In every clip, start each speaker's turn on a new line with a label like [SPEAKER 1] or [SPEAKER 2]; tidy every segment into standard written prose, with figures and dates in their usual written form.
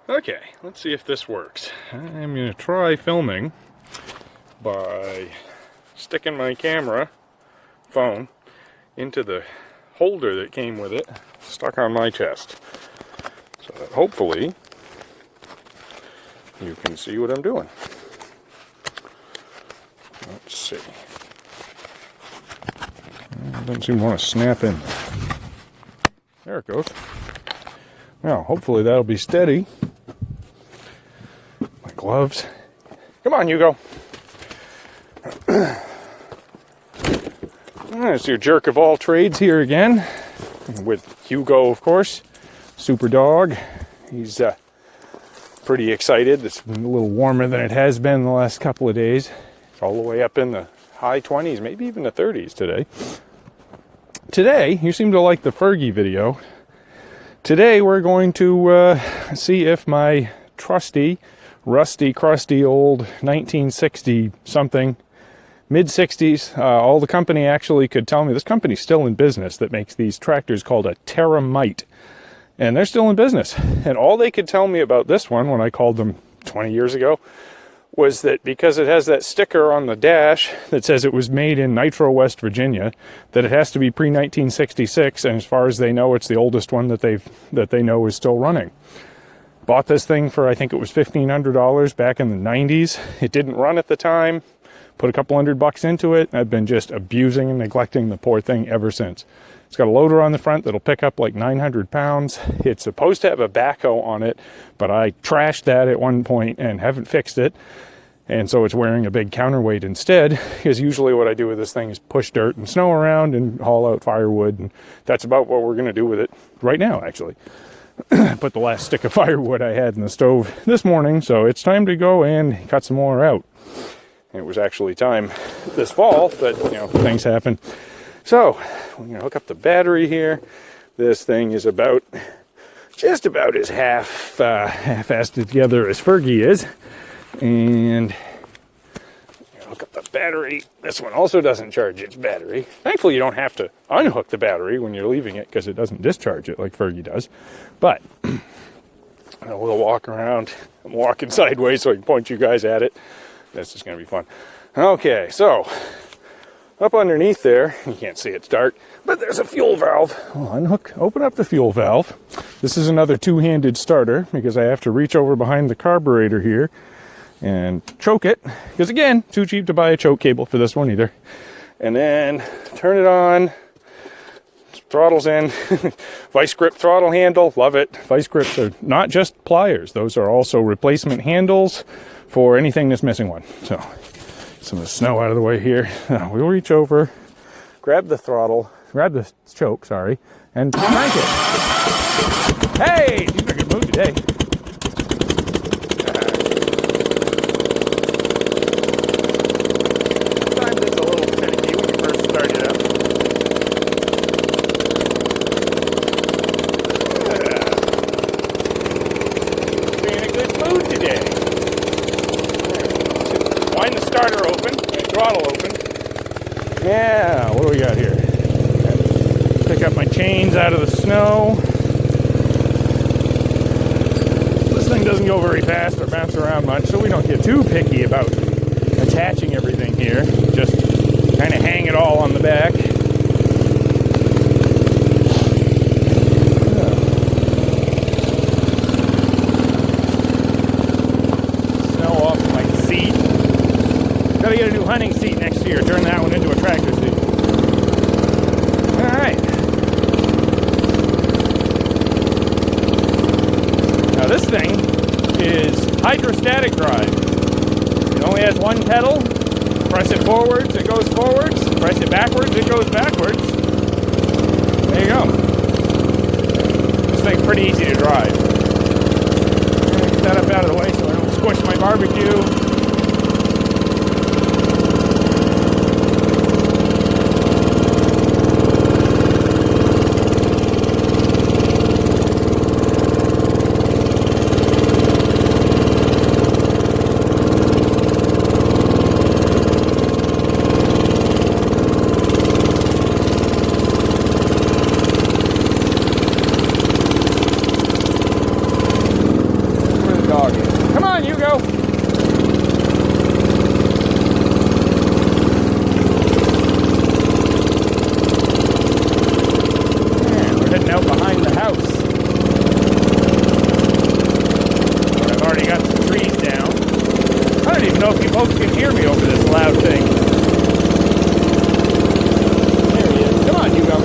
[SPEAKER 1] Okay, let's see if this works. I'm going to try filming by sticking my camera phone into the holder that came with it, stuck on my chest. So that hopefully you can see what I'm doing. Let's see. It doesn't seem to want to snap in. There it goes. Now, hopefully that'll be steady. My gloves. Come on, Hugo. It's your jerk of all trades here again. With Hugo, of course. Super dog. He's pretty excited. It's a little warmer than it has been the last couple of days. It's all the way up in the high 20s, maybe even the 30s today. Today, you seem to like the Fergie video. Today we're going to see if my trusty, rusty, crusty old 1960 something, mid-60s, all the company actually could tell me, this company's still in business that makes these tractors called a Terra Mite. And they're still in business. And all they could tell me about this one when I called them 20 years ago was that because it has that sticker on the dash that says it was made in Nitro, West Virginia, that it has to be pre-1966, and as far as they know, it's the oldest one that they know is still running. Bought this thing for, I think it was $1,500 back in the 90s. It didn't run at the time. Put a couple $100 into it. I've been just abusing and neglecting the poor thing ever since. It's got a loader on the front that'll pick up like 900 pounds. It's supposed to have a backhoe on it, but I trashed that at one point and haven't fixed it. And so it's wearing a big counterweight instead, because usually what I do with this thing is push dirt and snow around and haul out firewood. And that's about what we're going to do with it right now, actually. Put the last stick of firewood I had in the stove this morning, so it's time to go and cut some more out. It was actually time this fall, but, things happen. So, we're going to hook up the battery here. This thing is just about as half-assed together as Fergie is. And hook up the battery. This one also doesn't charge its battery. Thankfully, you don't have to unhook the battery when you're leaving it because it doesn't discharge it like Fergie does. But we'll walk around. I'm walking sideways so I can point you guys at it. This is going to be fun. Okay, so up underneath there, you can't see it's dark, but there's a fuel valve. I'll open up the fuel valve. This is another two-handed starter because I have to reach over behind the carburetor here and choke it, because again, too cheap to buy a choke cable for this one either. And then turn it on, throttle's in. Vice grip throttle handle, love it. Vice grips are not just pliers, those are also replacement handles for anything that's missing one. So, some of the snow out of the way here. We'll reach over, grab the choke, and crank it. Hey, she's in a good mood today. Yeah, what do we got here? Pick up my chains out of the snow. This thing doesn't go very fast or bounce around much, so we don't get too picky about attaching everything here. Just kind of hang it all on the back. Snow off my seat. Gotta get a new hunting seat next year. Turn that one into a tractor seat. Alright. Now this thing is hydrostatic drive. It only has one pedal. Press it forwards, it goes forwards. Press it backwards, it goes backwards. There you go. This thing's pretty easy to drive. Get that up out of the way so I don't squish my barbecue. dog is. Come on, Hugo. Yeah, we're heading out behind the house. I've already got some trees down. I don't even know if you folks can hear me over this loud thing. There he is. Come on, Hugo.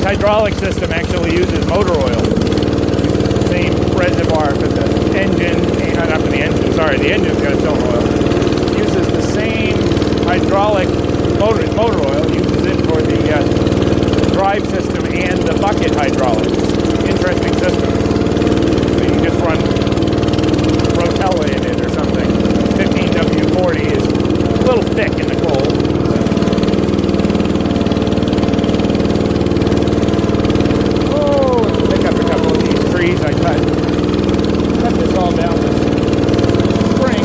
[SPEAKER 1] Hydraulic system actually uses motor oil. The same reservoir for the engine, not for the engine, sorry, the engine's got its own oil. It uses the same hydraulic motor oil, uses it for the drive system and the bucket hydraulics. Interesting system. So you just run Rotella in it or something. 15W40 is a little thick in the cold. I cut this all down this spring.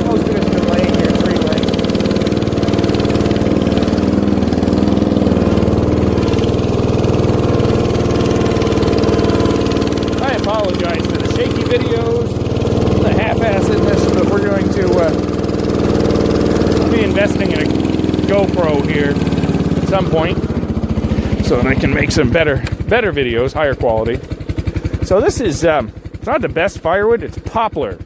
[SPEAKER 1] Most of it's been laying here, tree length. I apologize for the shaky videos, the half-assedness, but we're going to be investing in a GoPro here at some point so that I can make some better videos, higher quality. So this is, it's not the best firewood, it's poplar.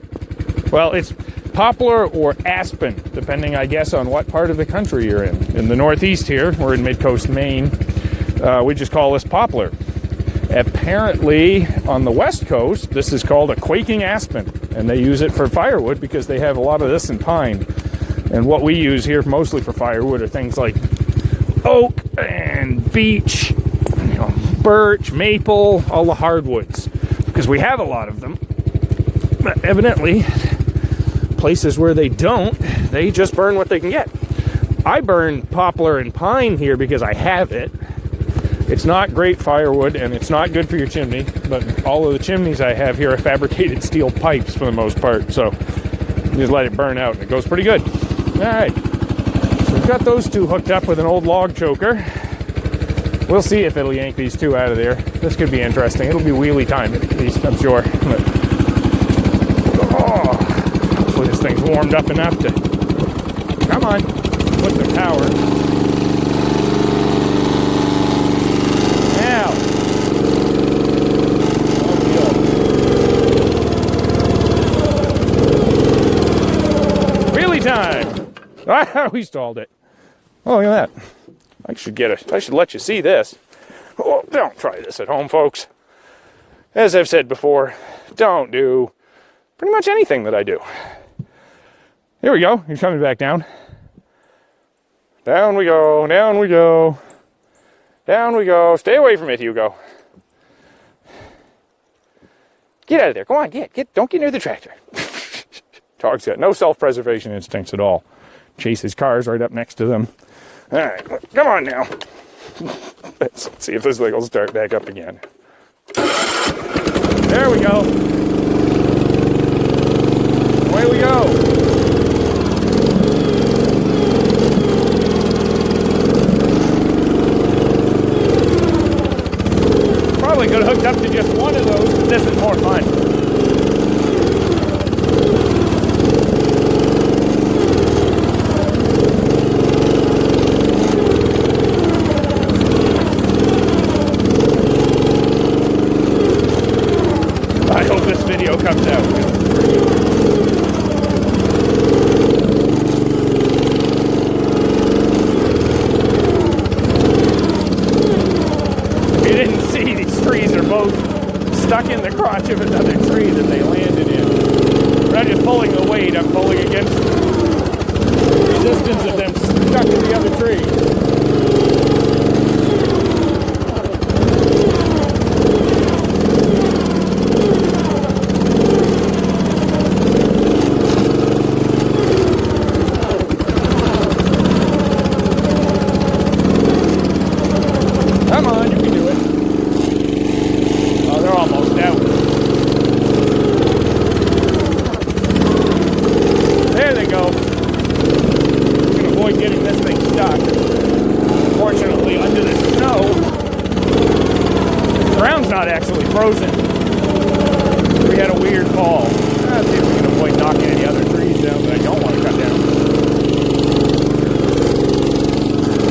[SPEAKER 1] Well, it's poplar or aspen, depending, I guess, on what part of the country you're in. In the Northeast here, we're in mid-coast Maine, we just call this poplar. Apparently, on the West Coast, this is called a quaking aspen, and they use it for firewood because they have a lot of this in pine. And what we use here mostly for firewood are things like oak and beech, birch, maple, all the hardwoods, because we have a lot of them. But evidently, places where they don't, they just burn what they can get. I burn poplar and pine here because I have it. It's not great firewood, and it's not good for your chimney, but all of the chimneys I have here are fabricated steel pipes for the most part, so you just let it burn out, and it goes pretty good. All right, so we've got those two hooked up with an old log choker. We'll see if it'll yank these two out of there. This could be interesting. It'll be wheelie time at least, I'm sure. But, hopefully this thing's warmed up enough to... Come on. Put the power. Now. Wheelie time. Ah, we stalled it. Oh, look at that. I should let you see this. Oh, don't try this at home, folks. As I've said before, don't do pretty much anything that I do. Here we go. He's coming back down. Down we go. Down we go. Down we go. Stay away from it, Hugo. Get out of there. Go on, get. Don't get near the tractor. Dog's got no self-preservation instincts at all. Chases cars right up next to them. All right, come on now. Let's see if this thing will start back up again. There we go. Away we go. Probably could have hooked up to just one of those, but this is more fun. Comes out. If you didn't see, these trees are both stuck in the crotch of another tree that they landed in. I'm not just pulling the weight, I'm pulling against the resistance of them stuck in the other tree. Come on, you can do it. Oh, they're almost out. We had a weird fall. Let's see if we can avoid knocking any other trees down that I don't want to cut down.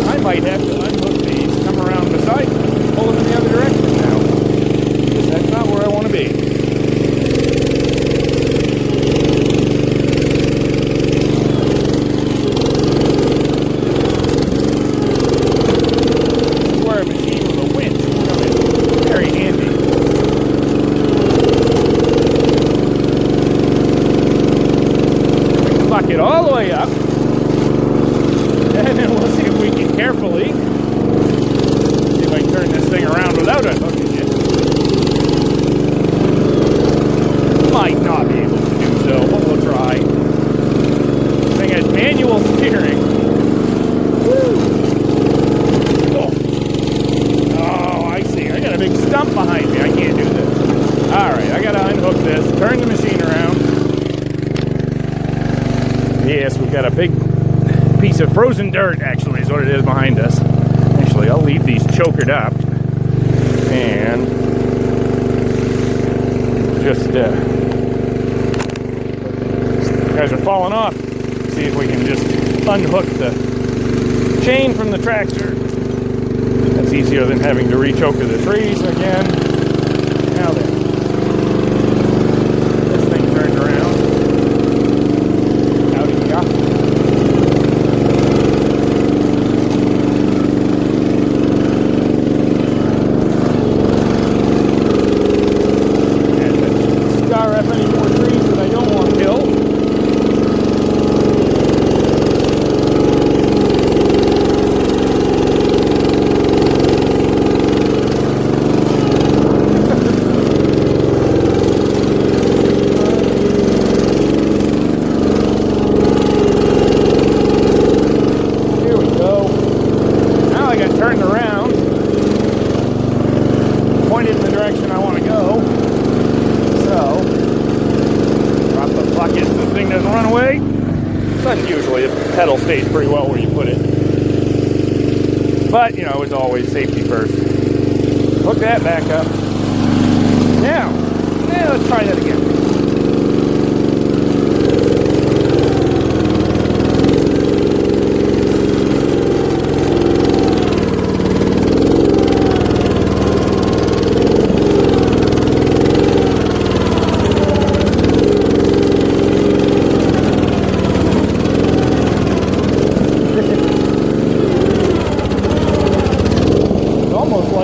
[SPEAKER 1] I might have to unhook these, come around beside them, and pull them in the other direction now. Because that's not where I want to be. This is where a machine with a winch will come in very handy. Buck it all the way up, and then we'll see if we can carefully see if I can turn this thing around without unhooking it. Might not be able to do so, but we'll try. This thing has manual steering. Woo! Oh, I see. I got a big stump behind me. I can't do this. Alright, I gotta unhook this, turn the machine around. Yes, we've got a big piece of frozen dirt, actually, is what it is behind us. Actually, I'll leave these chokered up. And just, guys are falling off. See if we can just unhook the chain from the tractor. That's easier than having to re-choker the trees again. Now then. This thing turned around. Pedal stays pretty well where you put it. But, you know, as always, safety first. Hook that back up. Now, let's try that again.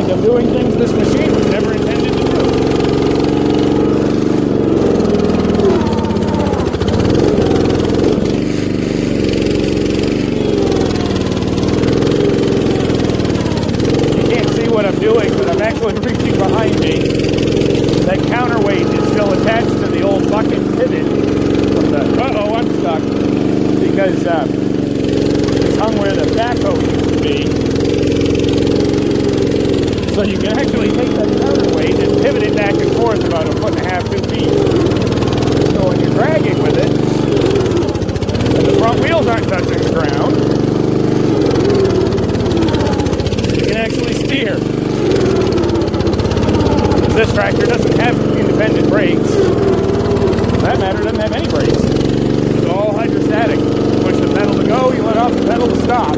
[SPEAKER 1] I'm doing things this machine was never intended to do. You can't see what I'm doing, but I'm actually reaching behind me. That counterweight is still attached to the old bucket pivot from the, uh-oh, I'm stuck. Because it's hung where the backhoe used to be. So you can actually take that counterweight and pivot it back and forth about 1.5 to 2 feet. So when you're dragging with it, and the front wheels aren't touching the ground, you can actually steer. This tractor doesn't have independent brakes. That matter doesn't have any brakes. It's all hydrostatic. You push the pedal to go, you let off the pedal to stop.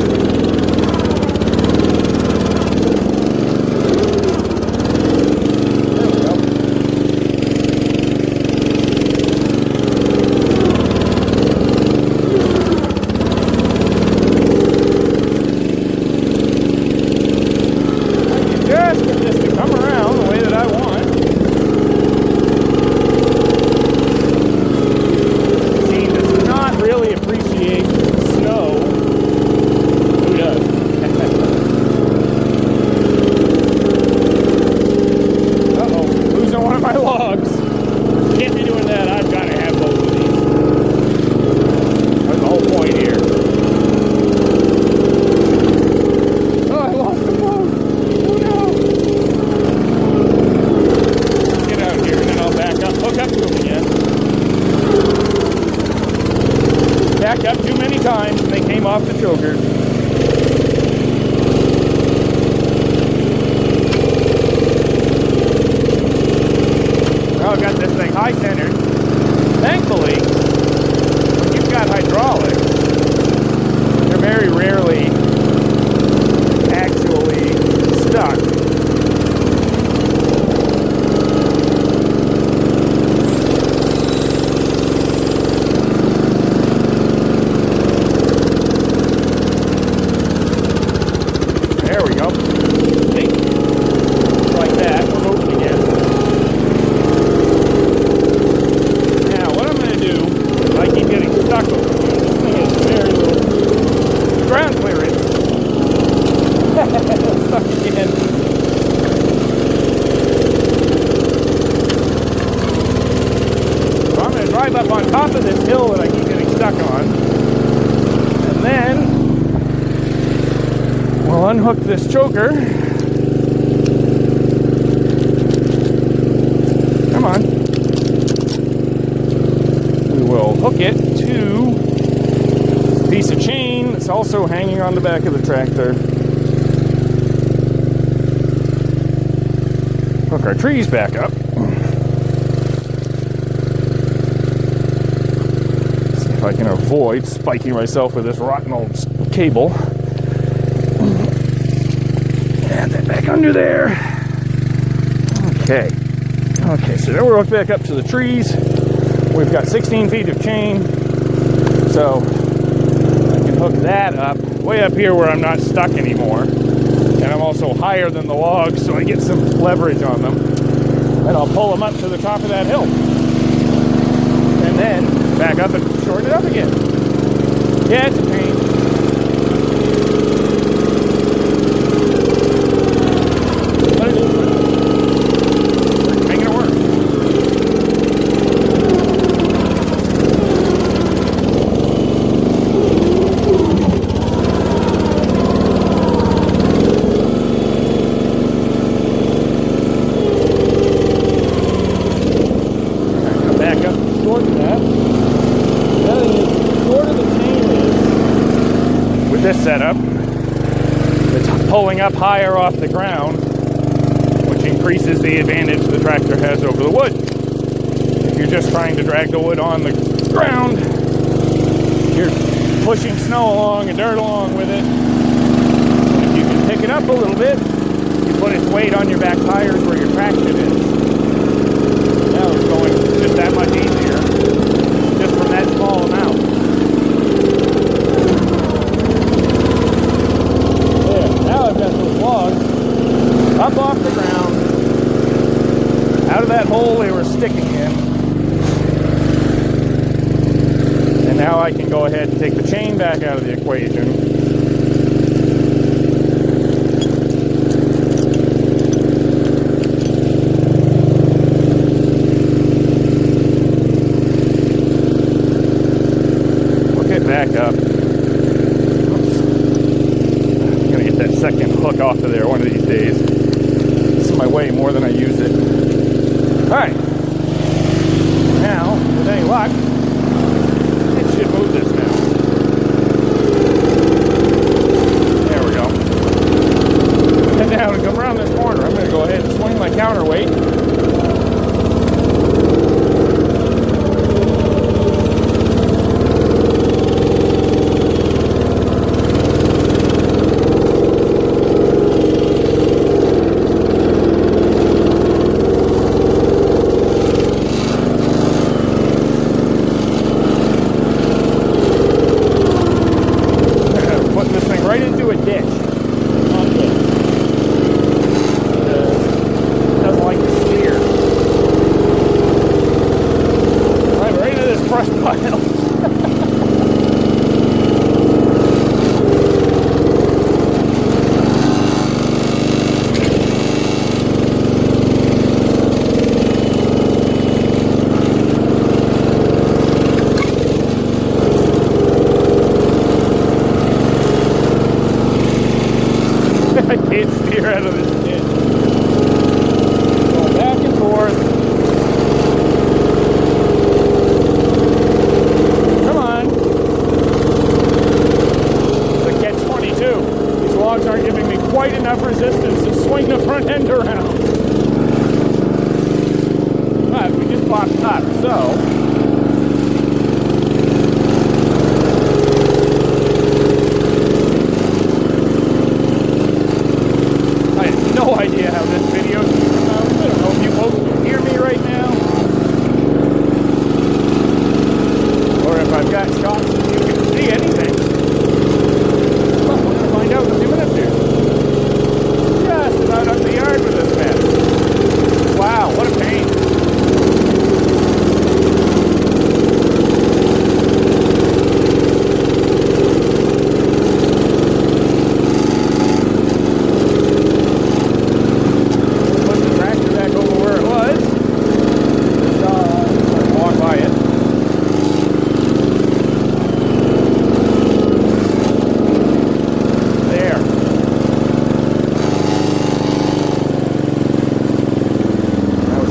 [SPEAKER 1] Backed up too many times and they came off the chokers. Oh, I've got got this thing high centered. Thankfully, when you've got hydraulics, they're very rarely actually stuck. There we go. See? Just like that. We're moving again. Now, what I'm going to do, if I keep getting stuck over here, this thing has very little ground clearance. Stuck again. So I'm going to drive up on top of this hill that I keep getting stuck on. And then we'll unhook this choker. Come on. We will hook it to a piece of chain that's also hanging on the back of the tractor. Hook our trees back up. See if I can avoid spiking myself with this rotten old cable. Add that back under there. Okay. Okay, so then we're hooked back up to the trees. We've got 16 feet of chain. So I can hook that up way up here where I'm not stuck anymore. And I'm also higher than the logs, so I get some leverage on them. And I'll pull them up to the top of that hill. And then back up and shorten it up again. Yeah, it's a pain. But it is. We're making it work. This setup, it's pulling up higher off the ground, which increases the advantage the tractor has over the wood. If you're just trying to drag the wood on the ground, you're pushing snow along and dirt along with it. And if you can pick it up a little bit, you put its weight on your back tires where your traction is. Now it's going just that much easier, just from that small amount. Now I've got those logs up off the ground, out of that hole they were sticking in. And now I can go ahead and take the chain back out of the equation. Hook it back up. Second hook off of there one of these days. This is my way more than I use it. Alright. Now, with any luck, it should move this now. There we go. Head down and come around this corner. I'm going to go ahead and swing my counterweight. I can't steer out of this ditch. Going back and forth. Come on. The catch-22. These logs aren't giving me quite enough resistance to swing the front end around. But we just I have no idea how this video is going to come out. I don't know if you folks can hear me right now, or if I've got shots and you can see anything. Well, we're going to find out in a few minutes here. Just about up the yard with this man. Wow, what a pain.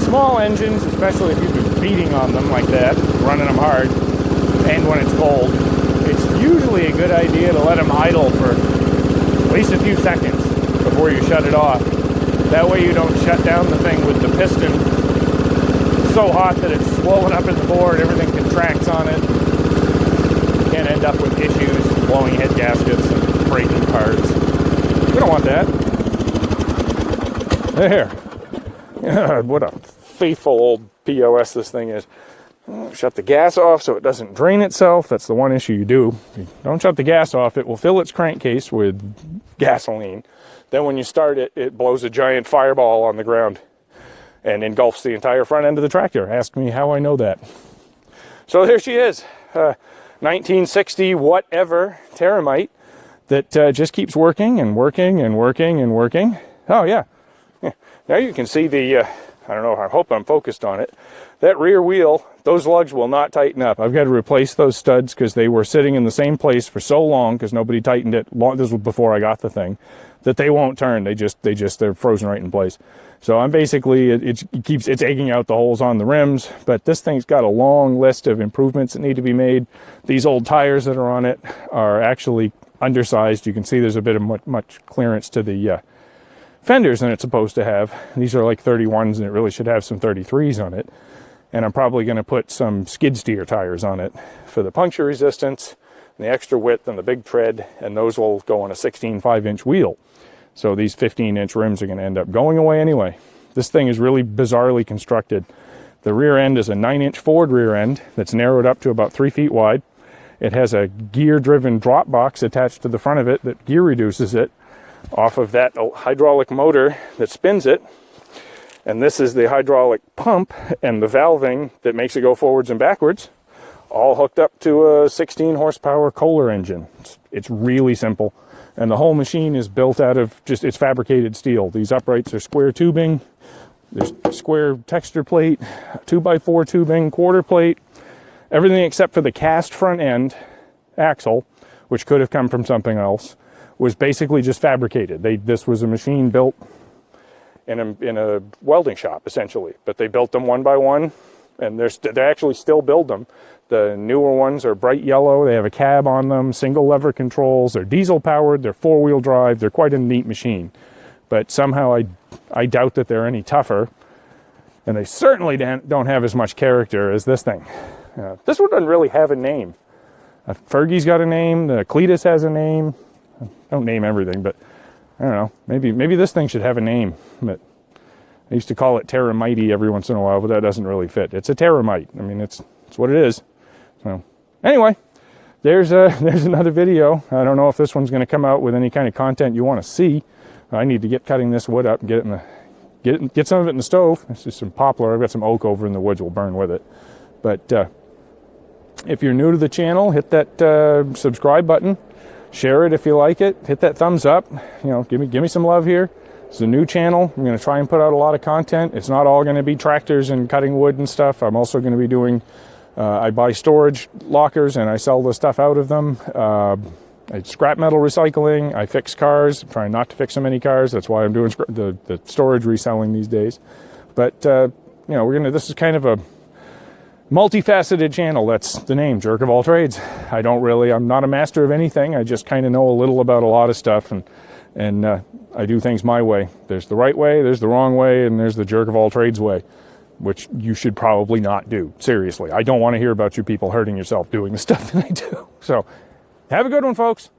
[SPEAKER 1] Small engines, especially if you've been beating on them like that, running them hard, and when it's cold, it's usually a good idea to let them idle for at least a few seconds before you shut it off. That way you don't shut down the thing with the piston so hot that it's swollen up in the board, everything contracts on it. You can end up with issues, blowing head gaskets and breaking parts. We don't want that. There. What a faithful old POS this thing is. Shut the gas off so it doesn't drain itself. That's the one issue you do. If you don't shut the gas off, it will fill its crankcase with gasoline. Then when you start it, it blows a giant fireball on the ground and engulfs the entire front end of the tractor. Ask me how I know that. So there she is. 1960 whatever Terra Mite that just keeps working and working and working and working. Oh yeah. Now you can see the, I don't know, I hope I'm focused on it. That rear wheel, those lugs will not tighten up. I've got to replace those studs because they were sitting in the same place for so long because nobody tightened it. This was before I got the thing, that they won't turn. They're frozen right in place. So I'm basically, it's egging out the holes on the rims, but this thing's got a long list of improvements that need to be made. These old tires that are on it are actually undersized. You can see there's a bit of much clearance to the fenders than it's supposed to have. These are like 31s and it really should have some 33s on it. And I'm probably going to put some skid steer tires on it for the puncture resistance and the extra width and the big tread, and those will go on a 16 5-inch wheel. So these 15-inch rims are going to end up going away anyway. This thing is really bizarrely constructed. The rear end is a 9-inch Ford rear end that's narrowed up to about 3 feet wide. It has a gear-driven drop box attached to the front of it that gear reduces it off of that hydraulic motor that spins it. And this is the hydraulic pump and the valving that makes it go forwards and backwards, all hooked up to a 16 horsepower Kohler engine. It's really simple. And the whole machine is built out of it's fabricated steel. These uprights are square tubing. There's square texture plate, 2x4 tubing, quarter plate, everything except for the cast front end axle, which could have come from something else, was basically just fabricated. This was a machine built in a welding shop, essentially. But they built them one by one, and they actually still build them. The newer ones are bright yellow. They have a cab on them, single lever controls. They're diesel powered. They're 4-wheel drive. They're quite a neat machine. But somehow I doubt that they're any tougher. And they certainly don't have as much character as this thing. This one doesn't really have a name. Fergie's got a name. The Cletus has a name. I don't name everything, but I don't know. Maybe this thing should have a name. But I used to call it Terra Mite every once in a while, but that doesn't really fit. It's a Terra Mite. I mean, it's what it is. So anyway, there's another video. I don't know if this one's going to come out with any kind of content you want to see. I need to get cutting this wood up and get some of it in the stove. This is some poplar. I've got some oak over in the woods. We'll burn with it. But if you're new to the channel, hit that subscribe button. Share it if you like it. Hit that thumbs up. Give me some love here. It's a new channel. I'm going to try and put out a lot of content. It's not all going to be tractors and cutting wood and stuff. I'm also going to be doing, I buy storage lockers and I sell the stuff out of them. I scrap metal recycling. I fix cars. I'm trying not to fix so many cars. That's why I'm doing the storage reselling these days. But, this is kind of a multifaceted channel. That's the name, Jerk of All Trades. I'm not a master of anything. I just kind of know a little about a lot of stuff, and I do things my way. There's the right way, there's the wrong way, and there's the Jerk of All Trades way. which you should probably not do. Seriously, I don't want to hear about you people hurting yourself doing the stuff that I do. So have a good one, folks.